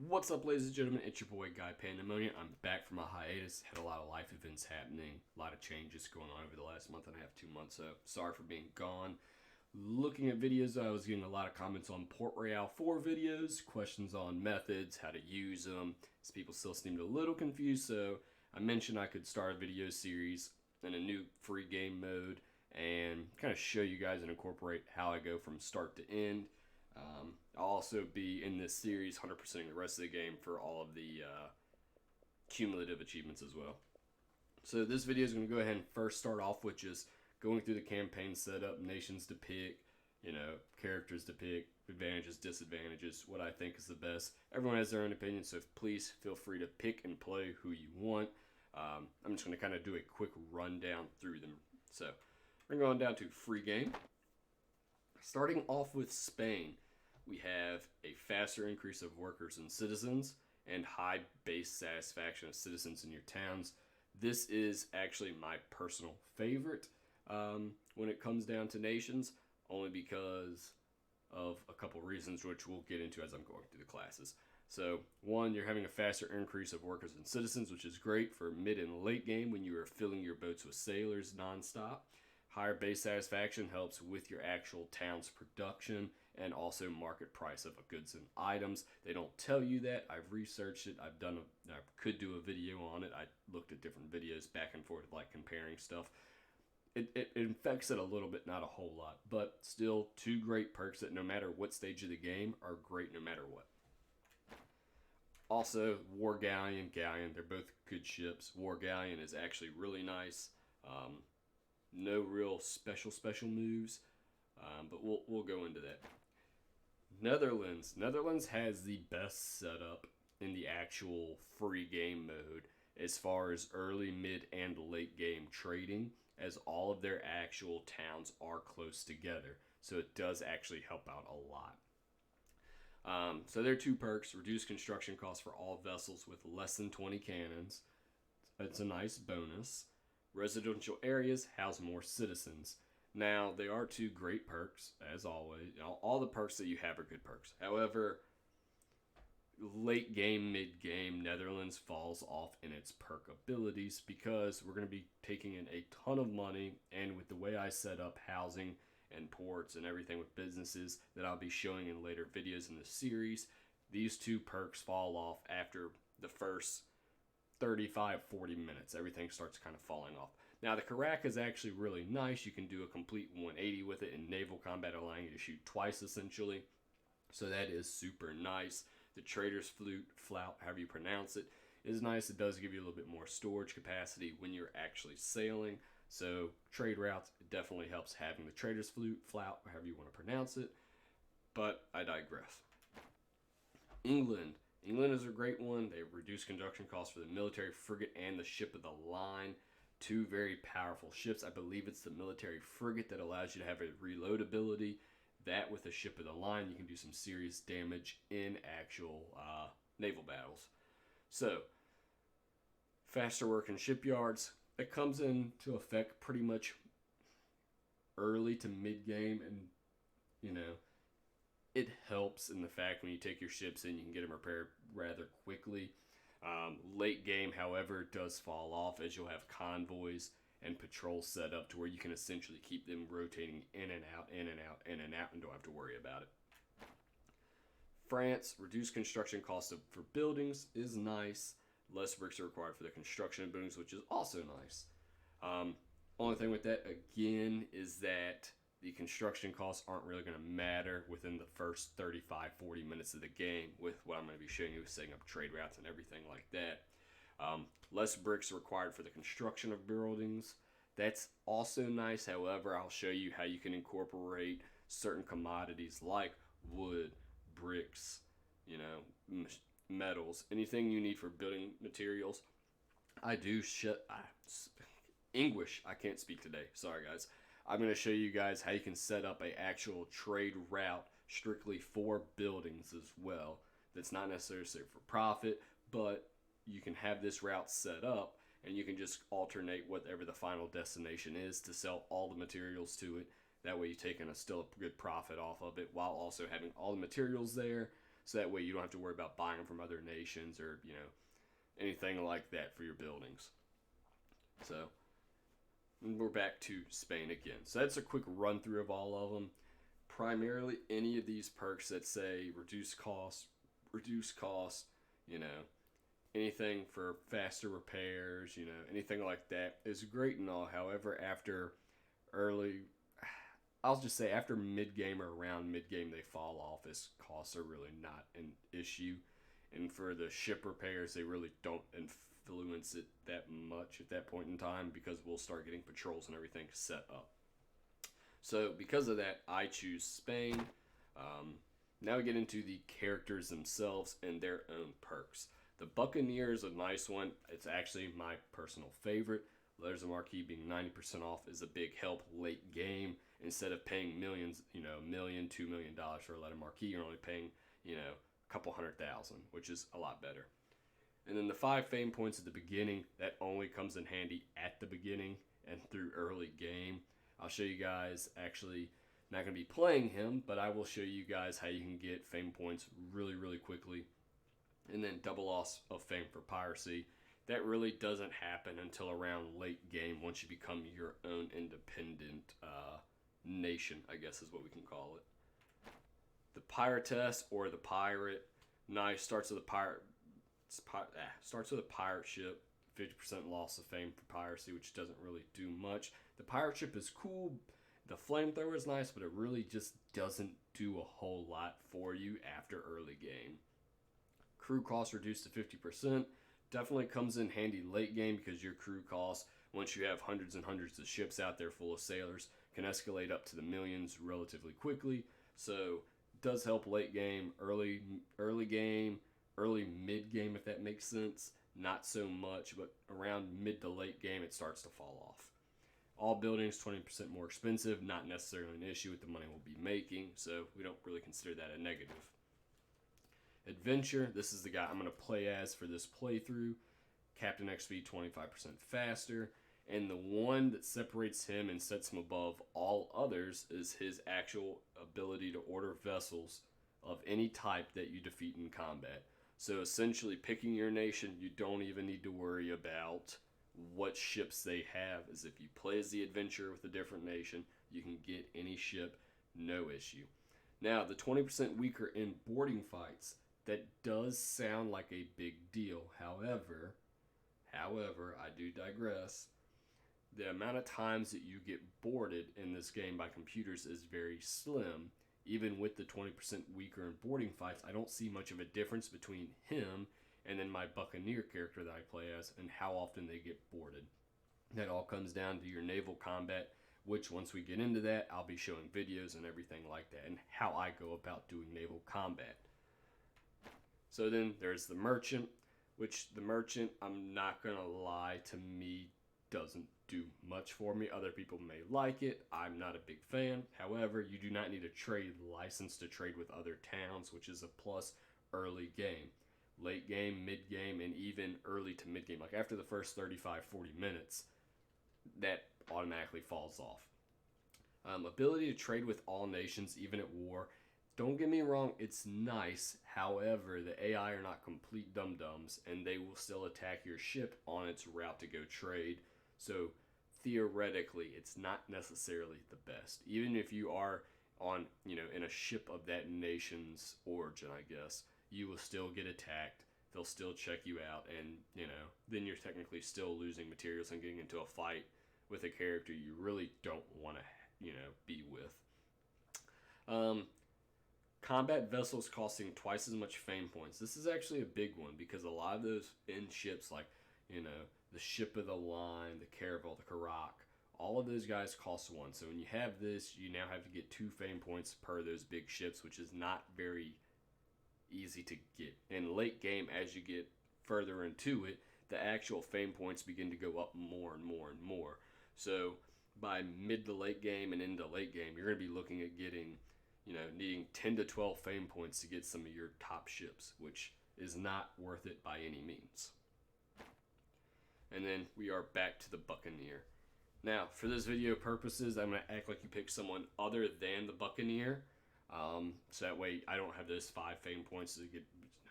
What's up, ladies and gentlemen? It's your boy GuyPandemonium. I'm back from a hiatus. Had a lot of life events happening, a lot of changes going on over the last month and a half, 2 months. So sorry for being gone. Looking at videos, I was getting a lot of comments on Port Royale 4 videos, questions on methods, how to use them. As people still seemed a little confused, so I mentioned I could start a video series in a new free game mode and kind of show you guys and incorporate how I go from start to end. I'll also be in this series 100%ing the rest of the game for all of the cumulative achievements as well. So this video is going to go ahead and first start off with just going through the campaign setup, nations to pick, characters to pick, advantages, disadvantages, what I think is the best. Everyone has their own opinion, so please feel free to pick and play who you want. I'm just going to kind of do a quick rundown through them. So we're going down to free game. Starting off with Spain, we have a faster increase of workers and citizens and high base satisfaction of citizens in your towns. This is actually my personal favorite when it comes down to nations, only because of a couple reasons, which we'll get into as I'm going through the classes. So, one, you're having a faster increase of workers and citizens, which is great for mid and late game when you are filling your boats with sailors nonstop. Higher base satisfaction helps with your actual town's production and also market price of goods and items. They don't tell you that. I've researched it. I could do a video on it. I looked at different videos back and forth, like comparing stuff. It infects it a little bit, not a whole lot, but still two great perks that no matter what stage of the game are great no matter what. Also, War Galleon, they're both good ships. War Galleon is actually really nice. No real special moves, but we'll go into that. Netherlands has the best setup in the actual free game mode as far as early, mid, and late game trading, as all of their actual towns are close together. So it does actually help out a lot. So there are two perks: reduced construction costs for all vessels with less than 20 cannons. It's a nice bonus. Residential areas house more citizens. Now, they are two great perks, as always. All the perks that you have are good perks. However, late game, mid game, Netherlands falls off in its perk abilities because we're going to be taking in a ton of money, and with the way I set up housing and ports and everything with businesses that I'll be showing in later videos in the series, these two perks fall off after the first 35-40 minutes. Everything starts kind of falling off. Now, the Karak is actually really nice. You can do a complete 180 with it in naval combat, allowing you to shoot twice essentially. So that is super nice. The Trader's Flout, however you pronounce it, is nice. It does give you a little bit more storage capacity when you're actually sailing. So trade routes, it definitely helps having the Trader's Flout, however you want to pronounce it. But I digress. England is a great one. They reduce construction costs for the military frigate and the ship of the line. Two very powerful ships. I believe it's the military frigate that allows you to have a reload ability. That with the ship of the line, you can do some serious damage in actual naval battles. So, faster work in shipyards. It comes into effect pretty much early to mid-game, and, it helps in the fact when you take your ships in, you can get them repaired rather quickly. Late game, however, does fall off as you'll have convoys and patrols set up to where you can essentially keep them rotating in and out, and don't have to worry about it. France, reduced construction costs for buildings is nice. Less bricks are required for the construction of buildings, which is also nice. Only thing with that, again, is that the construction costs aren't really going to matter within the first 35-40 minutes of the game with what I'm going to be showing you with setting up trade routes and everything like that. Less bricks required for the construction of buildings. That's also nice. However, I'll show you how you can incorporate certain commodities like wood, bricks, metals, anything you need for building materials. English, I can't speak today. Sorry, guys. I'm going to show you guys how you can set up an actual trade route strictly for buildings as well. That's not necessarily for profit, but you can have this route set up and you can just alternate whatever the final destination is to sell all the materials to it. That way you're taking still a good profit off of it while also having all the materials there. So that way you don't have to worry about buying them from other nations or, anything like that for your buildings. So we're back to Spain again. So that's a quick run through of all of them. Primarily any of these perks that say reduce cost, anything for faster repairs, anything like that is great and all. However, after mid game or around mid game, they fall off as costs are really not an issue. And for the ship repairs, they really don't influence it that much at that point in time because we'll start getting patrols and everything set up. So because of that, I choose Spain. Now we get into the characters themselves and their own perks. The Buccaneer is a nice one. It's actually my personal favorite. Letters of Marquee being 90% off is a big help late game. Instead of paying millions, $1 million, $2 million for a letter marquee, you're only paying, a couple $100,000, which is a lot better. And then the 5 fame points at the beginning, that only comes in handy at the beginning and through early game. I'll show you guys, actually, not going to be playing him, but I will show you guys how you can get fame points really, really quickly. And then double loss of fame for piracy. That really doesn't happen until around late game once you become your own independent nation, I guess is what we can call it. The Piratess or the Pirate, nice. Starts with a pirate ship. 50% loss of fame for piracy, which doesn't really do much. The pirate ship is cool. The flamethrower is nice, but it really just doesn't do a whole lot for you after early game. Crew cost reduced to 50%. Definitely comes in handy late game because your crew costs, once you have hundreds and hundreds of ships out there full of sailors, can escalate up to the millions relatively quickly. So does help late game, early game, early mid game, if that makes sense. Not so much, but around mid to late game it starts to fall off. All buildings 20% more expensive, not necessarily an issue with the money we'll be making, so we don't really consider that a negative. Adventure, this is the guy I'm going to play as for this playthrough. Captain XP 25% faster. And the one that separates him and sets him above all others is his actual ability to order vessels of any type that you defeat in combat. So essentially picking your nation, you don't even need to worry about what ships they have. As if you play as the adventurer with a different nation, you can get any ship, no issue. Now, the 20% weaker in boarding fights, that does sound like a big deal. However, I do digress. The amount of times that you get boarded in this game by computers is very slim. Even with the 20% weaker in boarding fights, I don't see much of a difference between him and then my Buccaneer character that I play as and how often they get boarded. That all comes down to your naval combat, which once we get into that, I'll be showing videos and everything like that and how I go about doing naval combat. So then there's the Merchant, which the Merchant, I'm not going to lie, to me doesn't do much for me. Other people may like it. I'm not a big fan. However, you do not need a trade license to trade with other towns, which is a plus early game. Late game, mid game, and even early to mid game, like after the first 35, 40 minutes, that automatically falls off. Ability to trade with all nations, even at war. Don't get me wrong, it's nice. However, the AI are not complete dum-dums, and they will still attack your ship on its route to go trade. So theoretically, it's not necessarily the best. Even if you are on, in a ship of that nation's origin, I guess, you will still get attacked. They'll still check you out, and, then you're technically still losing materials and getting into a fight with a character you really don't want to, be with. Combat vessels costing twice as much fame points. This is actually a big one because a lot of those in ships, like, the Ship of the Line, the Caravel, the Karak, all of those guys cost 1. So when you have this, you now have to get 2 fame points per those big ships, which is not very easy to get. In late game, as you get further into it, the actual fame points begin to go up more and more and more. So by mid to late game and into late game, you're going to be looking at getting, needing 10 to 12 fame points to get some of your top ships, which is not worth it by any means. And then we are back to the Buccaneer. Now, for this video purposes, I'm going to act like you pick someone other than the Buccaneer. So that way I don't have those 5 fame points to get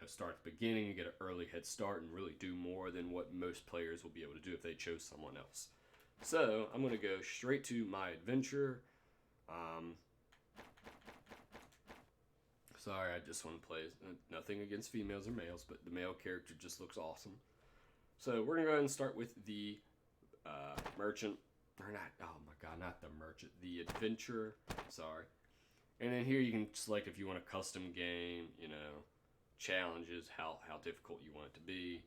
start at the beginning and get an early head start and really do more than what most players will be able to do if they chose someone else. So I'm going to go straight to my adventure. Sorry, I just want to play. Nothing against females or males, but the male character just looks awesome. So we're going to go ahead and start with the merchant. Or not, oh my god, not the merchant. The adventurer. Sorry. And then here you can select if you want a custom game, challenges, how difficult you want it to be.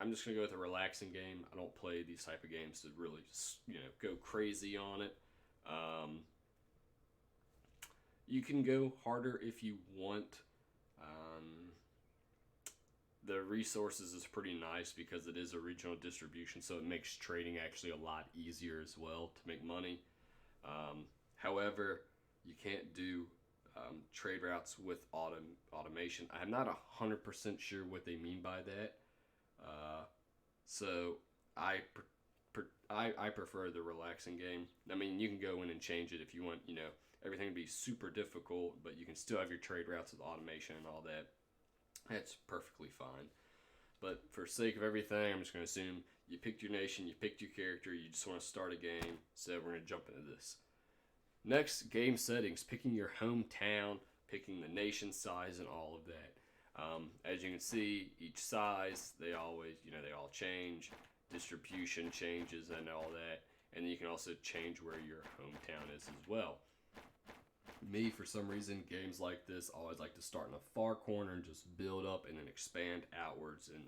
I'm just going to go with a relaxing game. I don't play these type of games to really, go crazy on it. You can go harder if you want. The resources is pretty nice because it is a regional distribution, so it makes trading actually a lot easier as well to make money. However, you can't do trade routes with automation. I'm not 100% sure what they mean by that. So I prefer the relaxing game. I mean, you can go in and change it if you want, everything to be super difficult, but you can still have your trade routes with automation and all that. That's perfectly fine. But for sake of everything, I'm just going to assume you picked your nation, you picked your character, you just want to start a game. So we're going to jump into this. Next, game settings. Picking your hometown, picking the nation size, and all of that. As you can see, each size, they always, they all change. Distribution changes and all that. And then you can also change where your hometown is as well. Me, for some reason, games like this, I always like to start in the far corner and just build up and then expand outwards and,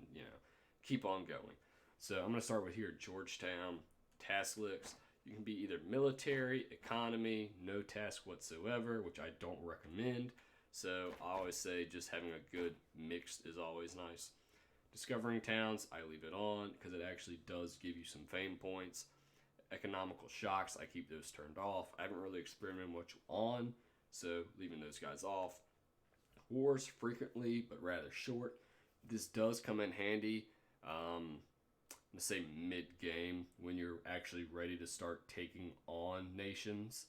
keep on going. So I'm going to start with here, Georgetown, task lists. You can be either military, economy, no task whatsoever, which I don't recommend. So I always say just having a good mix is always nice. Discovering towns, I leave it on because it actually does give you some fame points. Economical shocks, I keep those turned off. I haven't really experimented much on, so leaving those guys off. Wars, frequently, but rather short. This does come in handy, let's say mid-game, when you're actually ready to start taking on nations.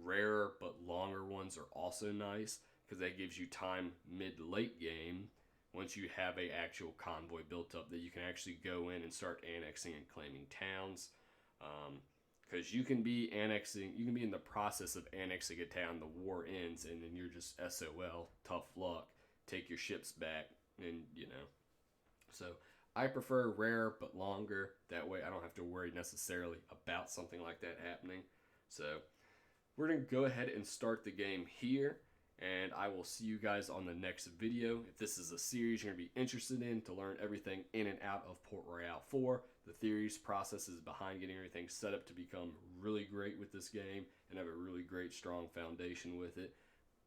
Rarer but longer ones are also nice, because that gives you time mid-late game, once you have a actual convoy built up, that you can actually go in and start annexing and claiming towns. Because you can be in the process of annexing a town, the war ends, and then you're just SOL, tough luck, take your ships back, and So I prefer rare but longer, that way I don't have to worry necessarily about something like that happening. So we're going to go ahead and start the game here, and I will see you guys on the next video. If this is a series you're going to be interested in to learn everything in and out of Port Royale 4, the theories, processes behind getting everything set up to become really great with this game and have a really great, strong foundation with it,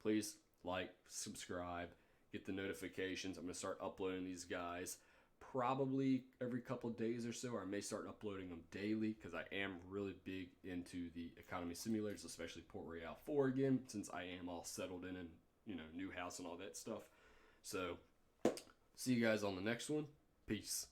please like, subscribe, get the notifications. I'm going to start uploading these guys probably every couple of days or so, or I may start uploading them daily because I am really big into the economy simulators, especially Port Royale 4 again, since I am all settled in and, new house and all that stuff. So, see you guys on the next one. Peace.